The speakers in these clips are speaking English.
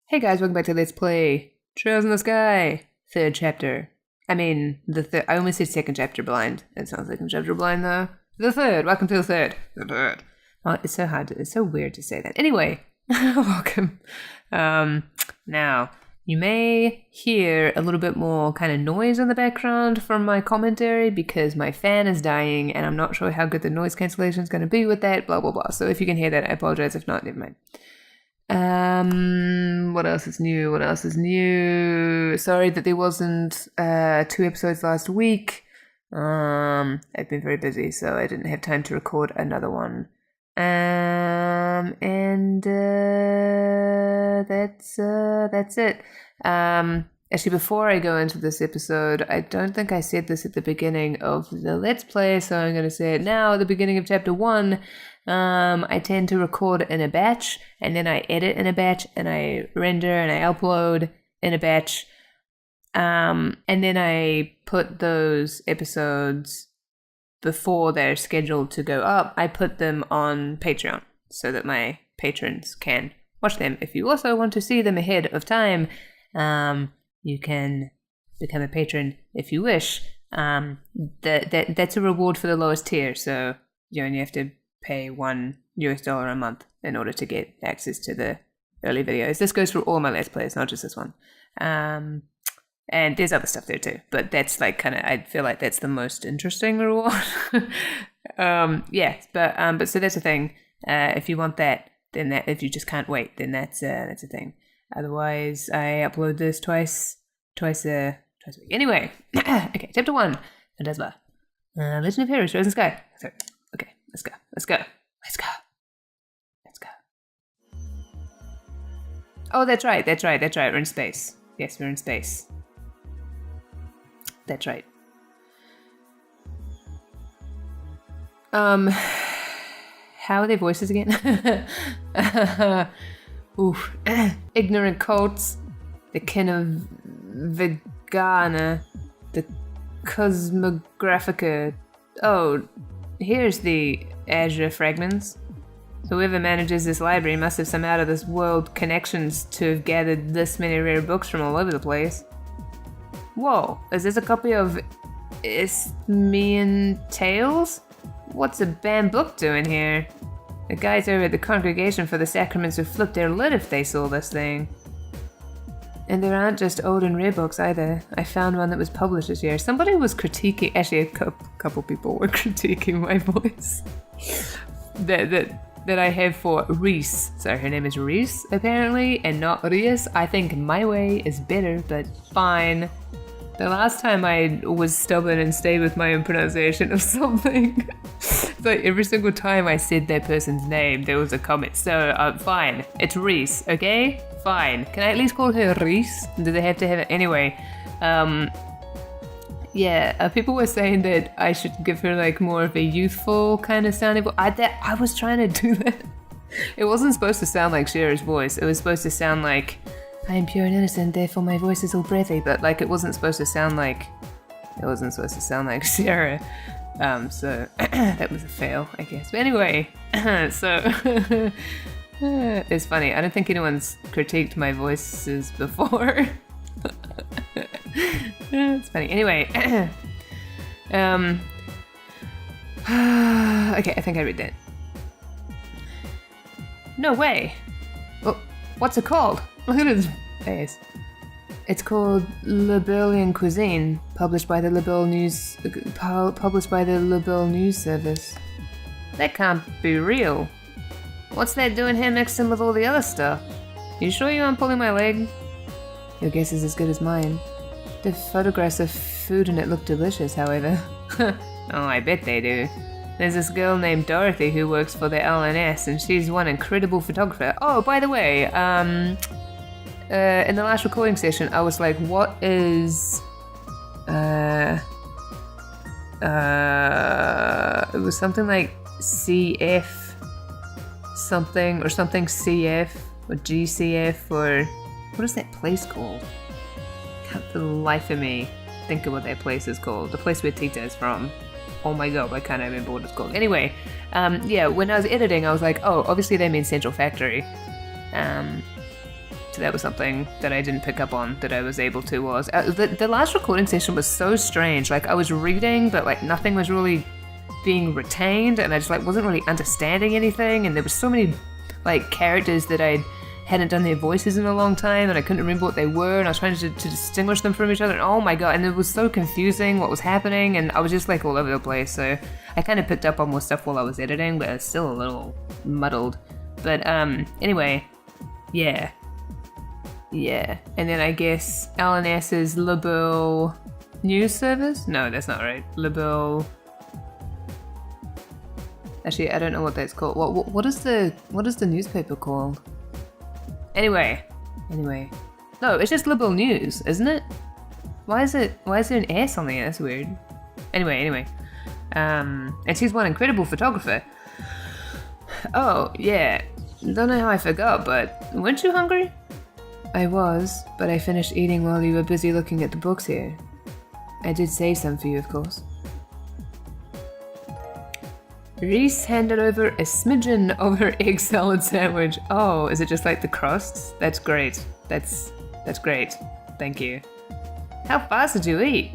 Hey guys, welcome back to Let's Play Trails in the Sky, third chapter. I mean, I almost said second chapter blind. It's not second chapter blind though. The third, welcome to the third. The third. Oh, it's so weird to say that. Anyway, welcome. Now, you may hear a little bit more kind of noise in the background from my commentary because my fan is dying and I'm not sure how good the noise cancellation is going to be with that, blah, blah, blah. So if you can hear that, I apologize. If not, never mind. What else is new? Sorry that there wasn't 2 episodes last week. I've been very busy, so I didn't have time to record another one. That's it. Actually, before I go into this episode, I don't think I said this at the beginning of the Let's Play, so I'm going to say it now at the beginning of Chapter 1. I tend to record in a batch, and then I edit in a batch, and I render and I upload in a batch. And then I put those episodes before they're scheduled to go up. I put them on Patreon so that my patrons can watch them. If you also want to see them ahead of time, you can become a patron if you wish. That's a reward for the lowest tier, so you only have to pay $1 a month in order to get access to the early videos. This goes for all my Let's Plays, not just this one. And there's other stuff there too, but that's like kind of, I feel like that's the most interesting reward. But so that's the thing. If you want that, then that, if you just can't wait, then that's a thing. Otherwise, I upload this twice a week. Anyway, okay, chapter 1, Phantasma. Legend of Heroes, Trails in the Sky. Sorry. Okay, let's go. Oh, that's right. We're in space. Yes, we're in space. That's right. How are their voices again? Oof. Ignorant cults, the kin of Vegana, the Cosmographica. Oh, here's the Azure fragments. Whoever manages this library must have some out-of-this-world connections to have gathered this many rare books from all over the place. Whoa, is this a copy of Isthmian Tales? What's a banned book doing here? The guys over at the Congregation for the Sacraments would flip their lid if they saw this thing. And there aren't just old and rare books either. I found one that was published this year. Somebody was critiquing, actually a couple people were critiquing my voice that I have for Reese. So her name is Reese, apparently, and not Reese. I think my way is better, but fine. The last time I was stubborn and stayed with my own pronunciation of something, it's like every single time I said that person's name, there was a comment. So, fine. It's Reese, okay? Fine. Can I at least call her Reese? Do they have to have it? Anyway, people were saying that I should give her like more of a youthful kind of sounding voice. I was trying to do that. It wasn't supposed to sound like Cher's voice. It was supposed to sound like, I am pure and innocent, therefore my voice is all breathy. But like, it wasn't supposed to sound like Cher. So that was a fail, I guess. But anyway, so it's funny. I don't think anyone's critiqued my voices before. It's funny. Anyway, okay, I think I read that. No way. Well, what's it called? Look at his face. It's called Liberian Cuisine, published by the Libel News Service. That can't be real. What's that doing here mixed in with all the other stuff? You sure you aren't pulling my leg? Your guess is as good as mine. The photographs of food in it look delicious, however. Oh, I bet they do. There's this girl named Dorothy who works for the LNS, and she's one incredible photographer. Oh, by the way, in the last recording session, I was like, what is... it was something like CF something, or something CF, or GCF, or... what is that place called? Can't for the life of me think of what that place is called. The place where Tita is from. Oh my god, I can't remember what it's called. Anyway, when I was editing, I was like, oh, obviously they mean Central Factory. That was something that I didn't pick up on that I was able to was. The last recording session was so strange. Like, I was reading, but like nothing was really being retained, and I just like wasn't really understanding anything, and there was so many like characters that I hadn't done their voices in a long time, and I couldn't remember what they were, and I was trying to distinguish them from each other, and oh my god, and it was so confusing what was happening, and I was just like all over the place, so I kind of picked up on more stuff while I was editing, but it's still a little muddled. But anyway, yeah, and then I guess LNS's LoH news service? No, that's not right. LoH. Actually, I don't know what that's called. What is the newspaper called? Anyway. No, it's just LoH News, isn't it? Why is there an S on there? That's weird. Anyway. And she's one incredible photographer. Oh, yeah. Don't know how I forgot, but weren't you hungry? I was, but I finished eating while you were busy looking at the books here. I did save some for you, of course. Reese handed over a smidgen of her egg salad sandwich. Oh, is it just like the crusts? That's great. That's great. Thank you. How fast did you eat?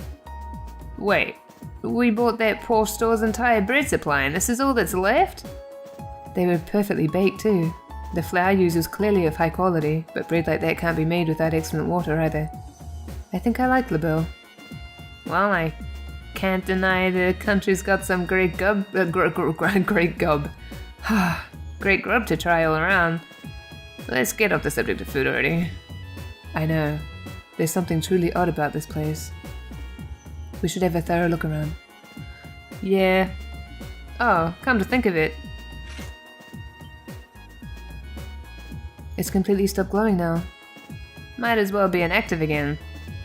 Wait, we bought that poor store's entire bread supply and this is all that's left? They were perfectly baked too. The flour used was clearly of high quality, but bread like that can't be made without excellent water either. I think I like LoH. Well, I can't deny the country's got some great grub to try all around. Let's get off the subject of food already. I know. There's something truly odd about this place. We should have a thorough look around. Yeah. Oh, come to think of it. It's completely stopped glowing now. Might as well be inactive again.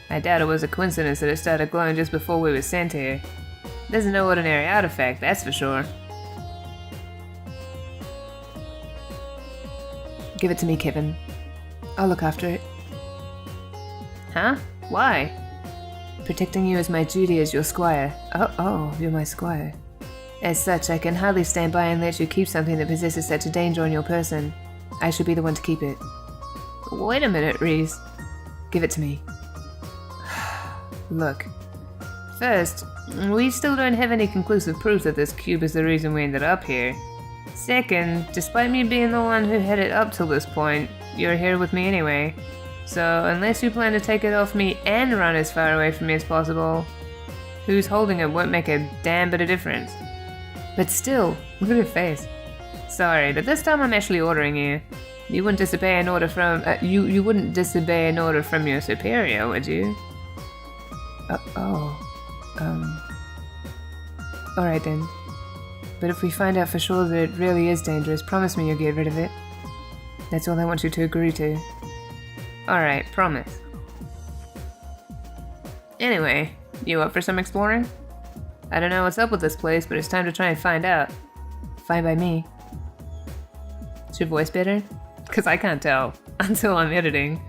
I doubt it was a coincidence that it started glowing just before we were sent here. This is no ordinary artifact, that's for sure. Give it to me, Kevin. I'll look after it. Huh? Why? Protecting you is my duty as your squire. Oh, you're my squire. As such, I can hardly stand by and let you keep something that possesses such a danger on your person. I should be the one to keep it. Wait a minute, Reese. Give it to me. Look. First, we still don't have any conclusive proof that this cube is the reason we ended up here. Second, despite me being the one who had it up till this point, you're here with me anyway. So, unless you plan to take it off me and run as far away from me as possible, who's holding it won't make a damn bit of difference. But still, look at your face. Sorry, but this time I'm actually ordering you. You wouldn't disobey an order from you wouldn't disobey an order from your superior, would you? Alright then. But if we find out for sure that it really is dangerous, promise me you'll get rid of it. That's all I want you to agree to. Alright, promise. Anyway, you up for some exploring? I don't know what's up with this place, but it's time to try and find out. Fine by me. Is your voice better? Because I can't tell until I'm editing.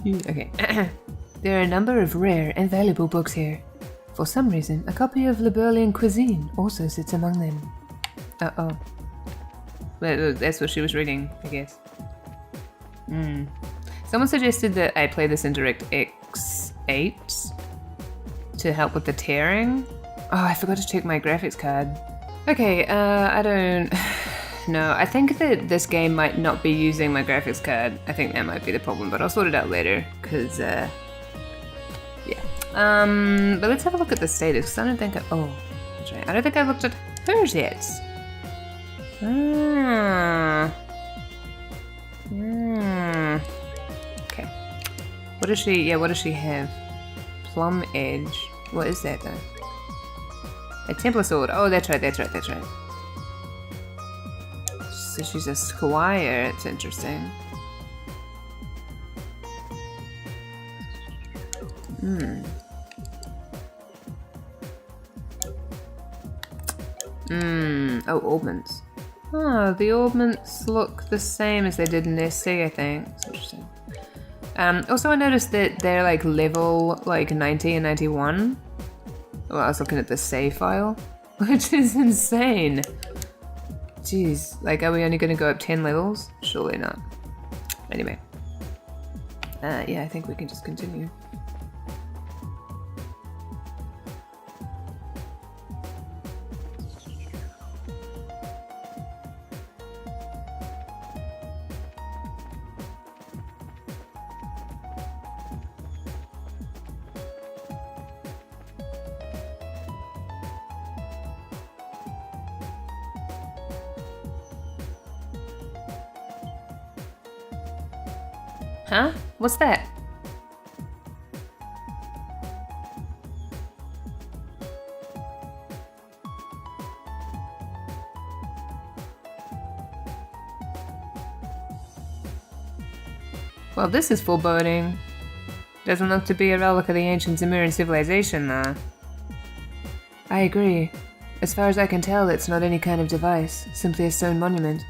Okay. There are a number of rare and valuable books here. For some reason, a copy of Liberalian cuisine also sits among them. Uh-oh. Well, that's what she was reading, I guess. Someone suggested that I play this in DirectX 8 to help with the tearing. Oh, I forgot to check my graphics card. Okay, I don't know. I think that this game might not be using my graphics card. I think that might be the problem, but I'll sort it out later, because, yeah. But let's have a look at the status, because I don't think that's right. I don't think I looked at hers yet. Okay. What does she have? Plum Edge. What is that, though? A Templar sword. Oh, that's right. So she's a squire. It's interesting. Oh, augments. Oh, the augments look the same as they did in SC, I think. It's interesting. Also, I noticed that they're like level 90 and 91. Well, I was looking at the save file, which is insane. Jeez, like, are we only going to go up 10 levels? Surely not. Anyway. Yeah, I think we can just continue. Huh? What's that? Well, this is foreboding. Doesn't look to be a relic of the ancient Zemurian civilization, though. I agree. As far as I can tell, it's not any kind of device, simply a stone monument.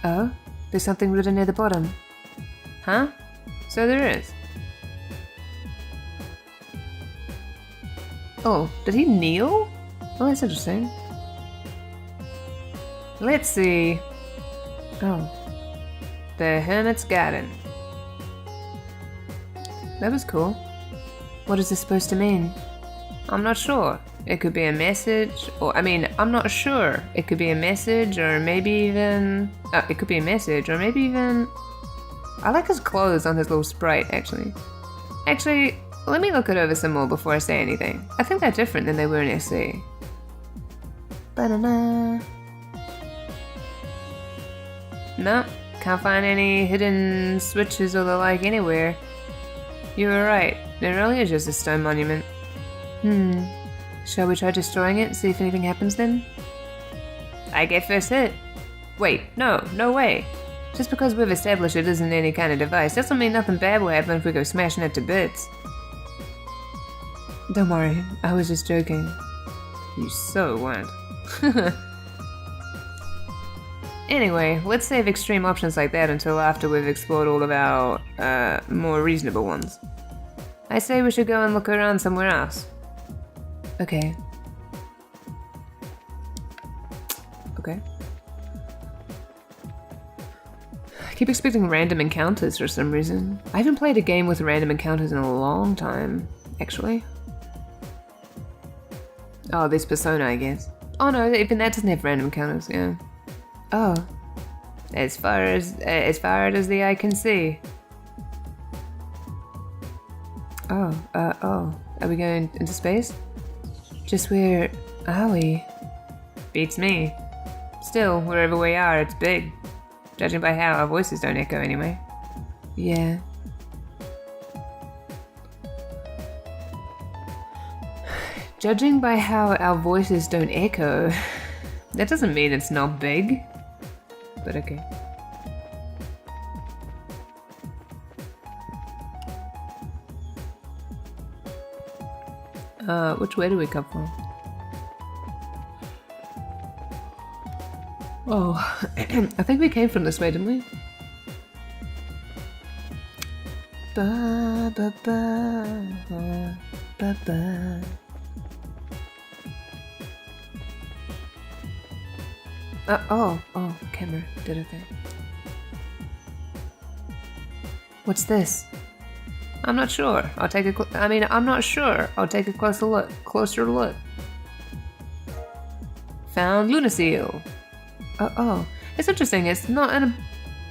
Oh? There's something written near the bottom. Huh? So there is. Oh, did he kneel? Oh, that's interesting. Let's see. Oh. The Hermit's Garden. That was cool. What is this supposed to mean? I'm not sure. It could be a message, or I'm not sure. It could be a message, or maybe even... Oh, it could be a message, or maybe even... I like his clothes on his little sprite, actually. Actually, let me look it over some more before I say anything. I think they're different than they were in SC. Ba-da-da. No, can't find any hidden switches or the like anywhere. You were right. It really is just a stone monument. Shall we try destroying it and see if anything happens then? I get first hit. Wait, no way. Just because we've established it isn't any kind of device doesn't mean nothing bad will happen if we go smashing it to bits. Don't worry, I was just joking. You so weren't. Anyway, let's save extreme options like that until after we've explored all of our, more reasonable ones. I say we should go and look around somewhere else. Okay. I keep expecting random encounters for some reason. I haven't played a game with random encounters in a long time, actually. Oh, there's Persona, I guess. Oh no, even that doesn't have random encounters, yeah. Oh. As far as the eye can see. Oh, are we going into space? Just where are we? Beats me. Still, wherever we are, it's big. Judging by how our voices don't echo anyway. Yeah. Judging by how our voices don't echo, that doesn't mean it's not big. But okay. Which way do we come from? Oh, I think we came from this way, didn't we? Ba ba ba ba ba. Oh, camera did a thing. What's this? I'm not sure. I'll take a. I'm not sure. I'll take a closer look. Found Lunaseal. Oh, it's interesting. It's not in a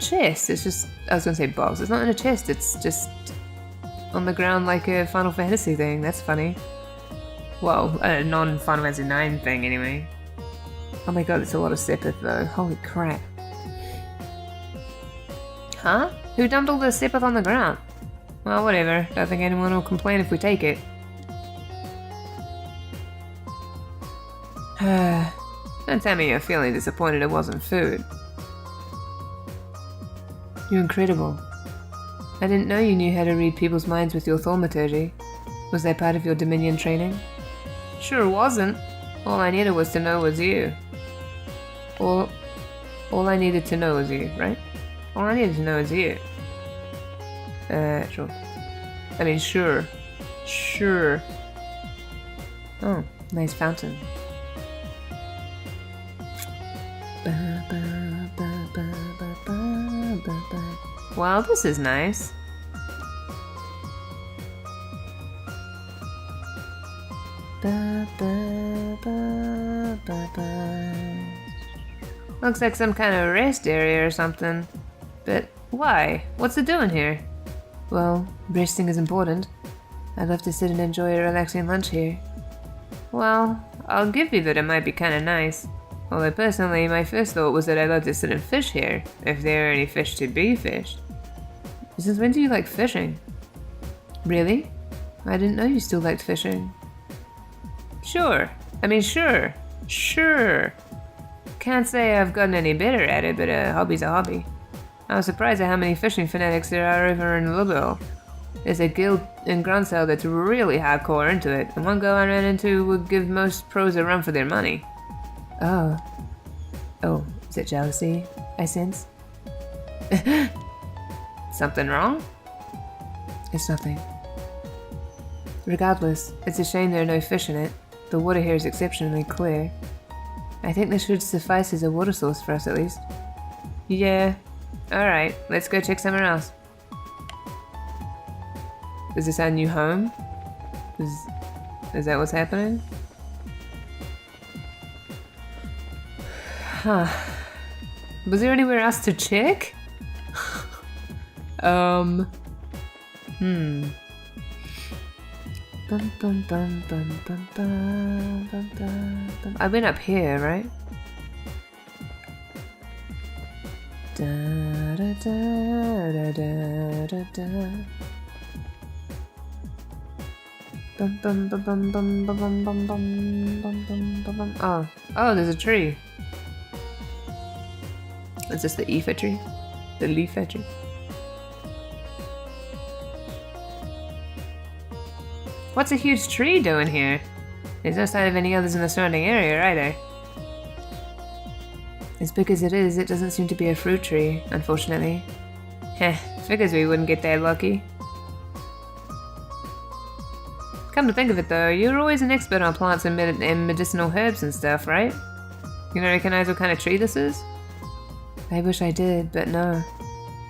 chest. It's just. I was gonna say box. It's not in a chest. It's just on the ground like a Final Fantasy thing. That's funny. Well, a non-Final Fantasy 9 thing anyway. Oh my god, it's a lot of Sepith though. Holy crap. Huh? Who dumped all the Sepith on the ground? Well, whatever. Don't think anyone will complain if we take it. Don't tell me you're feeling disappointed it wasn't food. You're incredible. I didn't know you knew how to read people's minds with your thaumaturgy. Was that part of your Dominion training? Sure wasn't. All I needed was to know was you. All I needed to know was you, right? All I needed to know is you. Sure. I mean, sure. Sure. Oh, nice fountain. Well, this is nice. Looks like some kind of rest area or something. But why? What's it doing here? Well, resting is important. I'd love to sit and enjoy a relaxing lunch here. Well, I'll give you that it might be kind of nice. Although personally, my first thought was that I'd love to sit and fish here, if there are any fish to be fished. Since when do you like fishing? Really? I didn't know you still liked fishing. Sure. Sure. Can't say I've gotten any better at it, but a hobby's a hobby. I was surprised at how many fishing fanatics there are over in LoH. There's a guild in Gronsel that's really hardcore into it, and one girl I ran into would give most pros a run for their money. Oh, is it jealousy, I sense? Something wrong? It's nothing. Regardless, it's a shame there are no fish in it. The water here is exceptionally clear. I think this should suffice as a water source for us at least. Yeah. Alright, let's go check somewhere else. Is this our new home? Is that what's happening? Huh. Was there anywhere else to check? Bum, bum, bum, bum, bum, bum, bum, bum, bum. I went up here, right? Da, da, da, da, da, da, da. Bum, bum, bum, bum, bum, bum, bum, bum, bum, bum, bum, bum. Oh, there's a tree. Is this the Aoife tree? The leaf tree? What's a huge tree doing here? There's no sign of any others in the surrounding area either. As big as it is, it doesn't seem to be a fruit tree, unfortunately. Heh, figures we wouldn't get that lucky. Come to think of it though, you're always an expert on plants and medicinal herbs and stuff, right? You don't recognize what kind of tree this is? I wish I did, but no.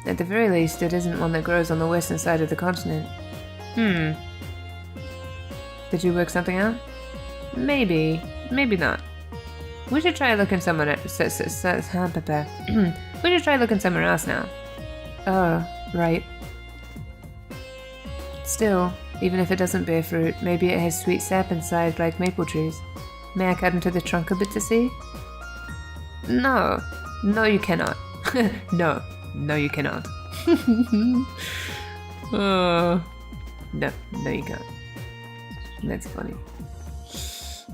At the very least, it isn't one that grows on the western side of the continent. Did you work something out? Maybe. Maybe not. We should try looking somewhere else. We should try looking somewhere else now. Oh, right. Still, even if it doesn't bear fruit, maybe it has sweet sap inside like maple trees. May I cut into the trunk a bit to see? No. No, you cannot. No, you cannot. No, you can't. That's funny.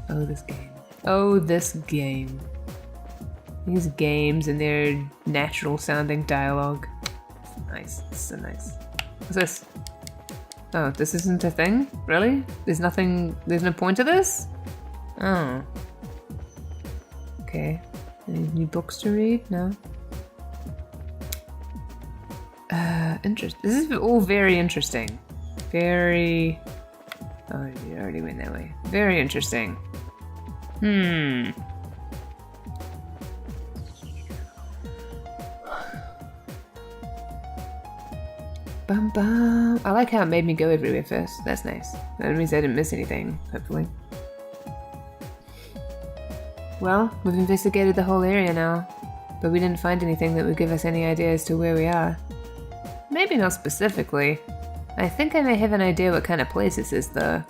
Oh, this game. These games and their natural sounding dialogue. Nice. It's so nice. What's this? Oh, this isn't a thing? Really? There's no point to this? Oh. Okay. Any new books to read? No? This is all very interesting. Very... Oh, you already went that way. Very interesting. Bum bum. I like how it made me go everywhere first. That's nice. That means I didn't miss anything, hopefully. Well, we've investigated the whole area now, but we didn't find anything that would give us any idea as to where we are. Maybe not specifically. I think I may have an idea what kind of place this is, though.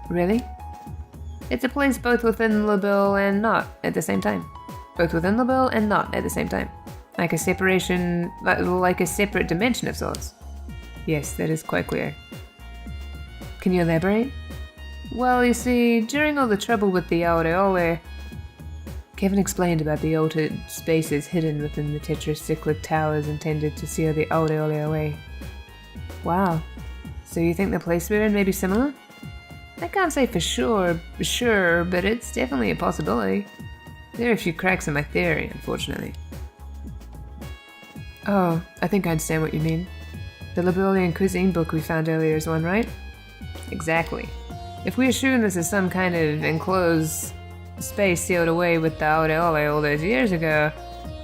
Really? It's a place both within LoH and not at the same time. Both within LoH and not at the same time. Like a separation, like a separate dimension of sorts. Yes, that is quite clear. Can you elaborate? Well, you see, during all the trouble with the Owlie, Kevin explained about the altered spaces hidden within the tetracyclic towers intended to seal the Owlie away. Wow. So you think the place we're in may be similar? I can't say for sure, but it's definitely a possibility. There are a few cracks in my theory, unfortunately. Oh, I think I understand what you mean. The Labolian cuisine book we found earlier is one, right? Exactly. If we assume this is some kind of enclosed space sealed away with the Owlie all those years ago,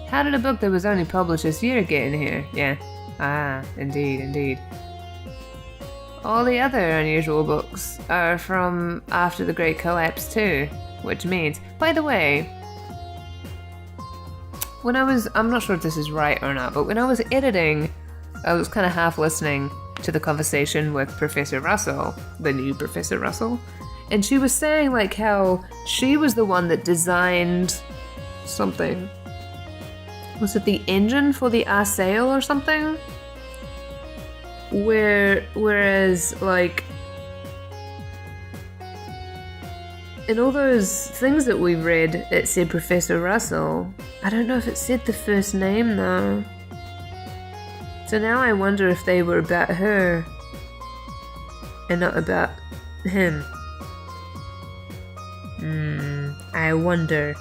How did a book that was only published this year get in here? Yeah. Ah, indeed. All the other unusual books are from after the Great Collapse too, which means, by the way, I'm not sure if this is right or not, but when I was editing, I was kind of half listening to the conversation with Professor Russell, the new Professor Russell, and she was saying like how she was the one that designed something. Was it the engine for the sail or something? Whereas like in all those things that we read, it said Professor Russell. I don't know if it said the first name though. So now I wonder if they were about her and not about him. I wonder.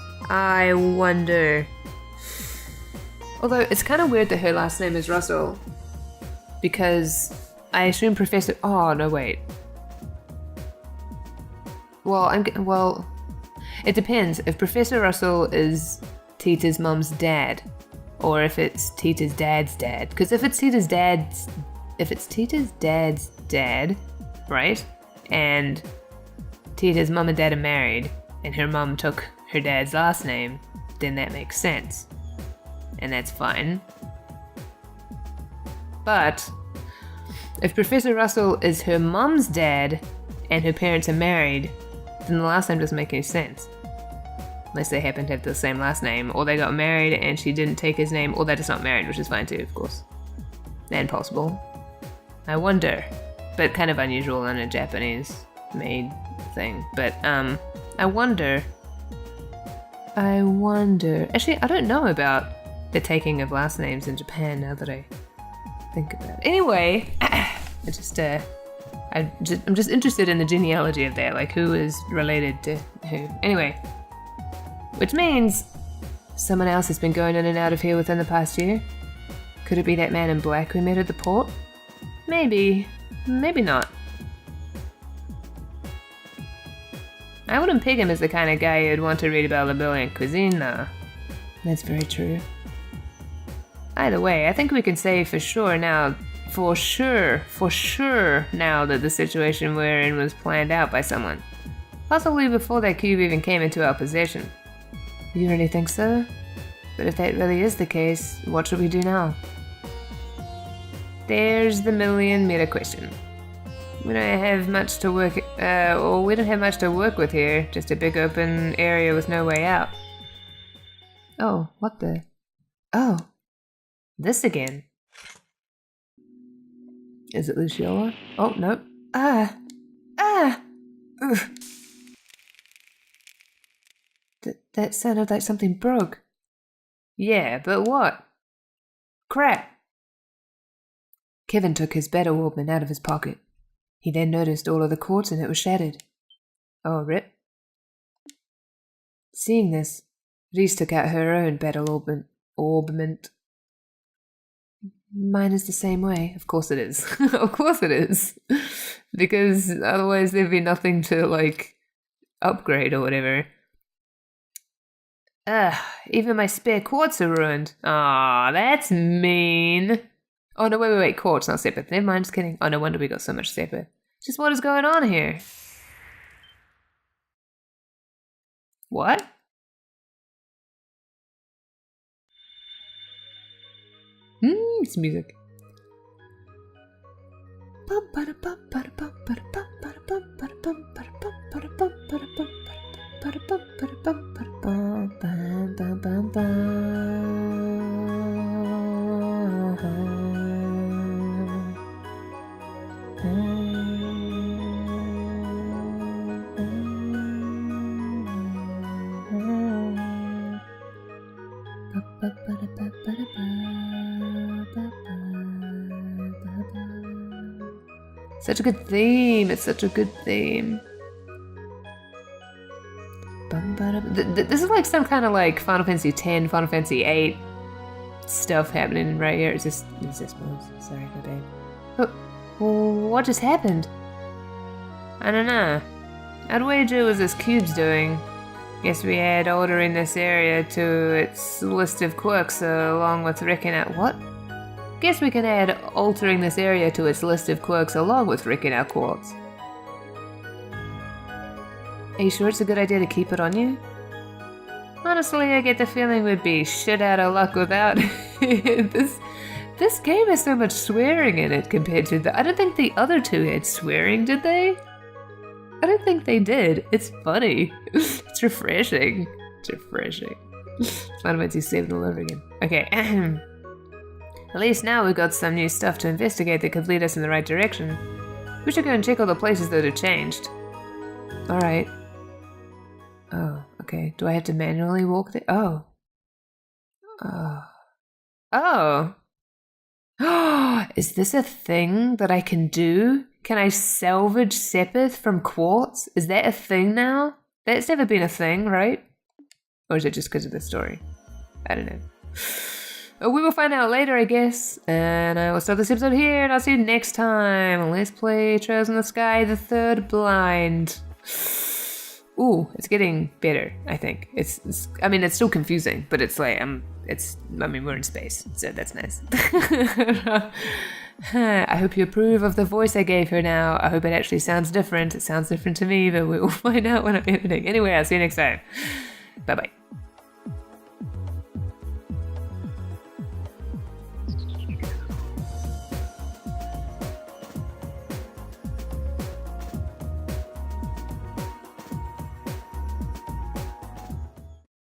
Although it's kind of weird that her last name is Russell, because I assume Professor. Oh no, wait. Well, it depends if Professor Russell is Tita's mum's dad, or if it's Tita's dad's dad. Because if it's Tita's dad's dad, right? And Tita's mum and dad are married, and her mum took her dad's last name, then that makes sense. And that's fine. But if Professor Russell is her mum's dad, and her parents are married, then the last name doesn't make any sense. Unless they happen to have the same last name, or they got married and she didn't take his name, or they're just not married, which is fine too, of course. And possible. I wonder. But kind of unusual in a Japanese-made thing. But, I wonder. Actually, I don't know about the taking of last names in Japan now that I think about it. Anyway, I'm just interested in the genealogy of that, like who is related to who. Anyway, which means someone else has been going in and out of here within the past year. Could it be that man in black we met at the port? Maybe not. I wouldn't peg him as the kind of guy you'd want to read about Liberian cuisine, though. That's very true. Either way, I think we can say for sure now that the situation we're in was planned out by someone. Possibly before that cube even came into our possession. You really think so? But if that really is the case, what should we do now? There's the million-meter question. We don't have much to work with here, just a big open area with no way out. Oh, what the? Oh, this again. Is it Luciola? Oh, no. Ugh. That sounded like something broke. Yeah, but what? Crap. Kevin took his battle orbman out of his pocket. He then noticed all of the quartz in it was shattered. Oh, rip. Seeing this, Reese took out her own battle orbment. Mine is the same way. Of course it is. Of course it is. Because otherwise there'd be nothing to, like, upgrade or whatever. Even my spare quartz are ruined. Aw, that's mean. Oh, no, wait, quartz, not separate. Never mind, just kidding. Oh, no wonder we got so much separate. Just what is going on here? What? It's music. Such a good theme. It's such a good theme. This is like some kind of like Final Fantasy X, Final Fantasy VIII stuff happening right here. Is this moves? Sorry, my bad. What just happened? I don't know. I'd wager it was this cube's doing. Guess we add altering this area to its list of quirks along with wrecking out what? Guess we can add altering this area to its list of quirks along with wrecking out quartz. Are you sure it's a good idea to keep it on you? Honestly, I get the feeling we'd be shit out of luck without it. This game has so much swearing in it compared to I don't think the other two had swearing, did they? I don't think they did. It's funny. It's refreshing. It's refreshing. Final Fantasy 7 all over again. Okay. At least now we've got some new stuff to investigate that could lead us in the right direction. We should go and check all the places that have changed. Alright. Oh, okay. Do I have to manually walk there? Oh. Oh. Oh. Is this a thing that I can do? Can I salvage Sepith from quartz? Is that a thing now? That's never been a thing, right? Or is it just because of the story? I don't know. We will find out later, I guess. And I will start this episode here, and I'll see you next time. Let's play Trails in the Sky, the third blind. Ooh, it's getting better, I think. I mean, it's still confusing, but it's like, we're in space, so that's nice. I hope you approve of the voice I gave her now. I hope it actually sounds different. It sounds different to me, but we will find out when I'm editing. Anyway, I'll see you next time. Bye-bye.